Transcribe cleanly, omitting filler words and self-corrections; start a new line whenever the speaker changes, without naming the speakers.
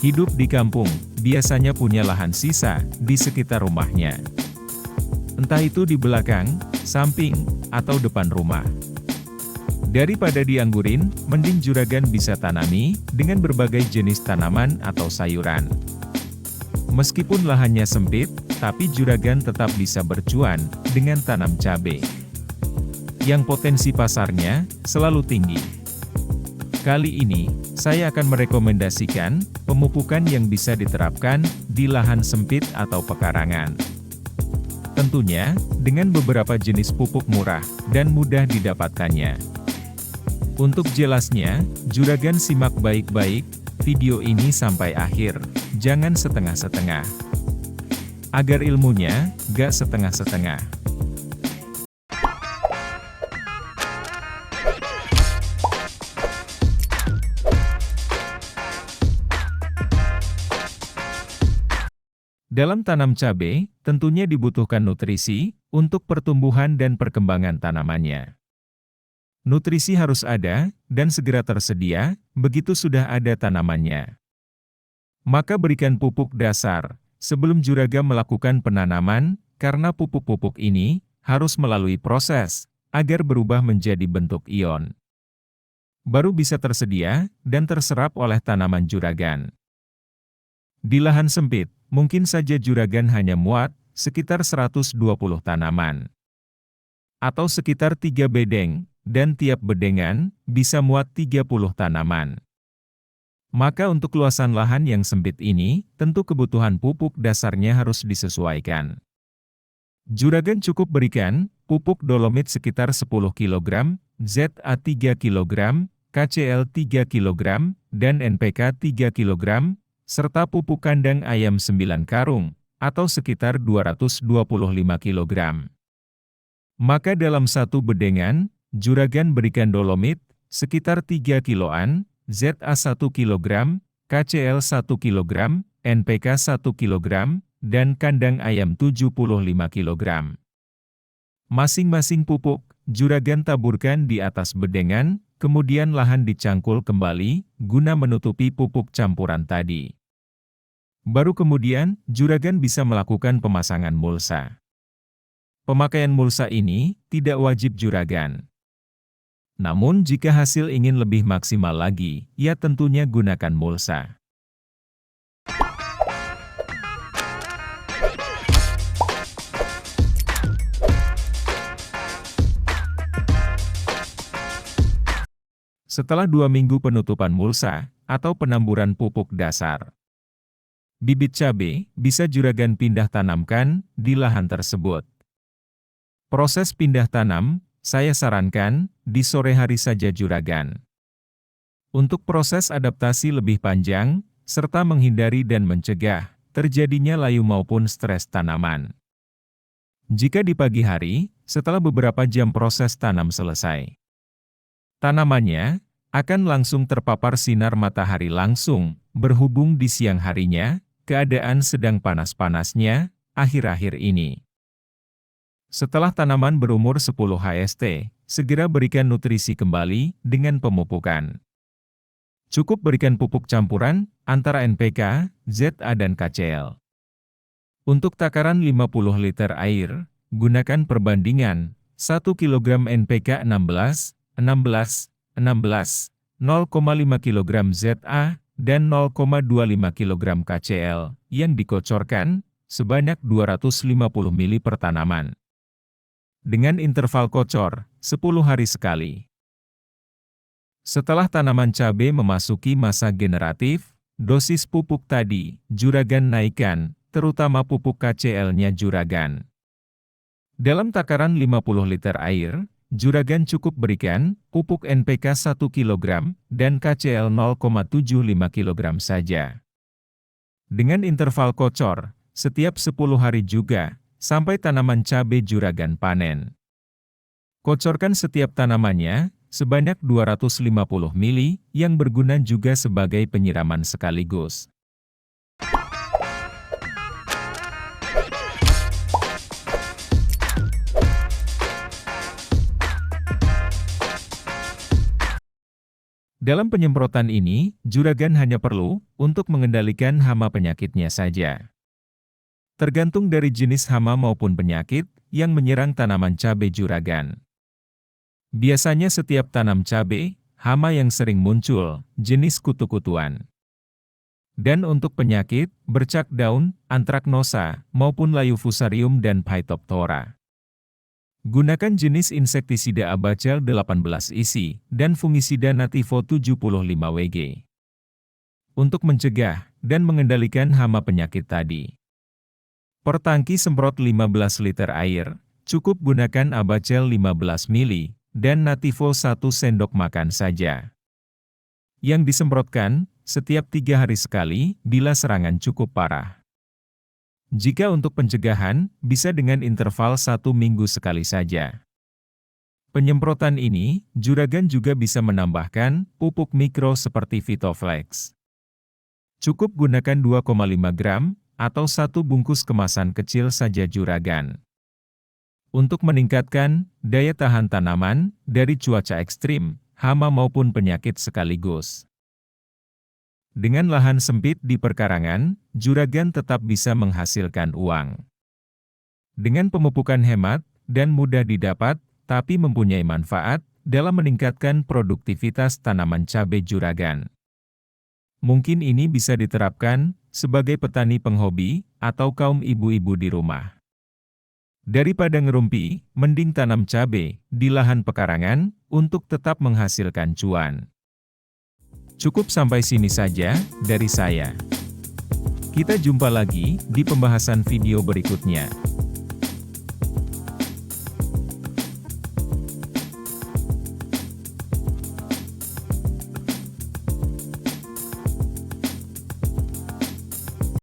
Hidup di kampung, biasanya punya lahan sisa di sekitar rumahnya. Entah itu di belakang, samping, atau depan rumah. Daripada dianggurin, mending juragan bisa tanami dengan berbagai jenis tanaman atau sayuran. Meskipun lahannya sempit, tapi juragan tetap bisa bercuan dengan tanam cabai, yang potensi pasarnya selalu tinggi. Kali ini, saya akan merekomendasikan pemupukan yang bisa diterapkan di lahan sempit atau pekarangan. Tentunya, dengan beberapa jenis pupuk murah dan mudah didapatkannya. Untuk jelasnya, juragan simak baik-baik video ini sampai akhir, jangan setengah-setengah. Agar ilmunya gak setengah-setengah. Dalam tanam cabai, tentunya dibutuhkan nutrisi untuk pertumbuhan dan perkembangan tanamannya. Nutrisi harus ada dan segera tersedia begitu sudah ada tanamannya. Maka berikan pupuk dasar sebelum juragan melakukan penanaman, karena pupuk-pupuk ini harus melalui proses agar berubah menjadi bentuk ion. Baru bisa tersedia dan terserap oleh tanaman juragan. Di lahan sempit, mungkin saja juragan hanya muat sekitar 120 tanaman. Atau sekitar 3 bedeng, dan tiap bedengan bisa muat 30 tanaman. Maka untuk luasan lahan yang sempit ini, tentu kebutuhan pupuk dasarnya harus disesuaikan. Juragan cukup berikan pupuk dolomit sekitar 10 kg, ZA 3 kg, KCL 3 kg, dan NPK 3 kg, serta pupuk kandang ayam 9 karung, atau sekitar 225 kg. Maka dalam satu bedengan, juragan berikan dolomit sekitar 3 kiloan, ZA 1 kg, KCL 1 kg, NPK 1 kg, dan kandang ayam 75 kg. Masing-masing pupuk, juragan taburkan di atas bedengan, kemudian lahan dicangkul kembali, guna menutupi pupuk campuran tadi. Baru kemudian, juragan bisa melakukan pemasangan mulsa. Pemakaian mulsa ini tidak wajib juragan. Namun jika hasil ingin lebih maksimal lagi, ya tentunya gunakan mulsa. Setelah 2 minggu penutupan mulsa, atau penamburan pupuk dasar, bibit cabai bisa juragan pindah tanamkan di lahan tersebut. Proses pindah tanam, saya sarankan di sore hari saja juragan. Untuk proses adaptasi lebih panjang, serta menghindari dan mencegah terjadinya layu maupun stres tanaman. Jika di pagi hari, setelah beberapa jam proses tanam selesai, tanamannya akan langsung terpapar sinar matahari langsung, berhubung di siang harinya, keadaan sedang panas-panasnya akhir-akhir ini. Setelah tanaman berumur 10 HST, segera berikan nutrisi kembali dengan pemupukan. Cukup berikan pupuk campuran antara NPK, ZA dan KCL. Untuk takaran 50 liter air, gunakan perbandingan 1 kg NPK 16, 16, 16, 0,5 kg ZA, dan 0,25 kg KCL, yang dikocorkan sebanyak 250 ml per tanaman. Dengan interval kocor, 10 hari sekali. Setelah tanaman cabai memasuki masa generatif, dosis pupuk tadi, juragan naikkan, terutama pupuk KCL-nya juragan. Dalam takaran 50 liter air, juragan cukup berikan pupuk NPK 1 kg dan KCL 0,75 kg saja. Dengan interval kocor, setiap 10 hari juga, sampai tanaman cabai juragan panen. Kocorkan setiap tanamannya sebanyak 250 ml yang berguna juga sebagai penyiraman sekaligus. Dalam penyemprotan ini, juragan hanya perlu untuk mengendalikan hama penyakitnya saja. Tergantung dari jenis hama maupun penyakit yang menyerang tanaman cabai juragan. Biasanya setiap tanam cabai, hama yang sering muncul, jenis kutu-kutuan. Dan untuk penyakit, bercak daun, antraknosa, maupun layu fusarium dan Phytophthora. Gunakan jenis insektisida Abacel 18 isi dan fungisida Nativo 75 Wg. Untuk mencegah dan mengendalikan hama penyakit tadi. Per tangki semprot 15 liter air, cukup gunakan Abacel 15 ml dan Nativo 1 sendok makan saja. Yang disemprotkan setiap 3 hari sekali bila serangan cukup parah. Jika untuk pencegahan, bisa dengan interval 1 minggu sekali saja. Penyemprotan ini, juragan juga bisa menambahkan pupuk mikro seperti Vitoflex. Cukup gunakan 2,5 gram atau 1 bungkus kemasan kecil saja juragan. Untuk meningkatkan daya tahan tanaman dari cuaca ekstrim, hama maupun penyakit sekaligus. Dengan lahan sempit di perkarangan, juragan tetap bisa menghasilkan uang. Dengan pemupukan hemat dan mudah didapat, tapi mempunyai manfaat dalam meningkatkan produktivitas tanaman cabai juragan. Mungkin ini bisa diterapkan sebagai petani penghobi atau kaum ibu-ibu di rumah. Daripada ngerumpi, mending tanam cabai di lahan pekarangan untuk tetap menghasilkan cuan. Cukup sampai sini saja dari saya. Kita jumpa lagi di pembahasan video berikutnya.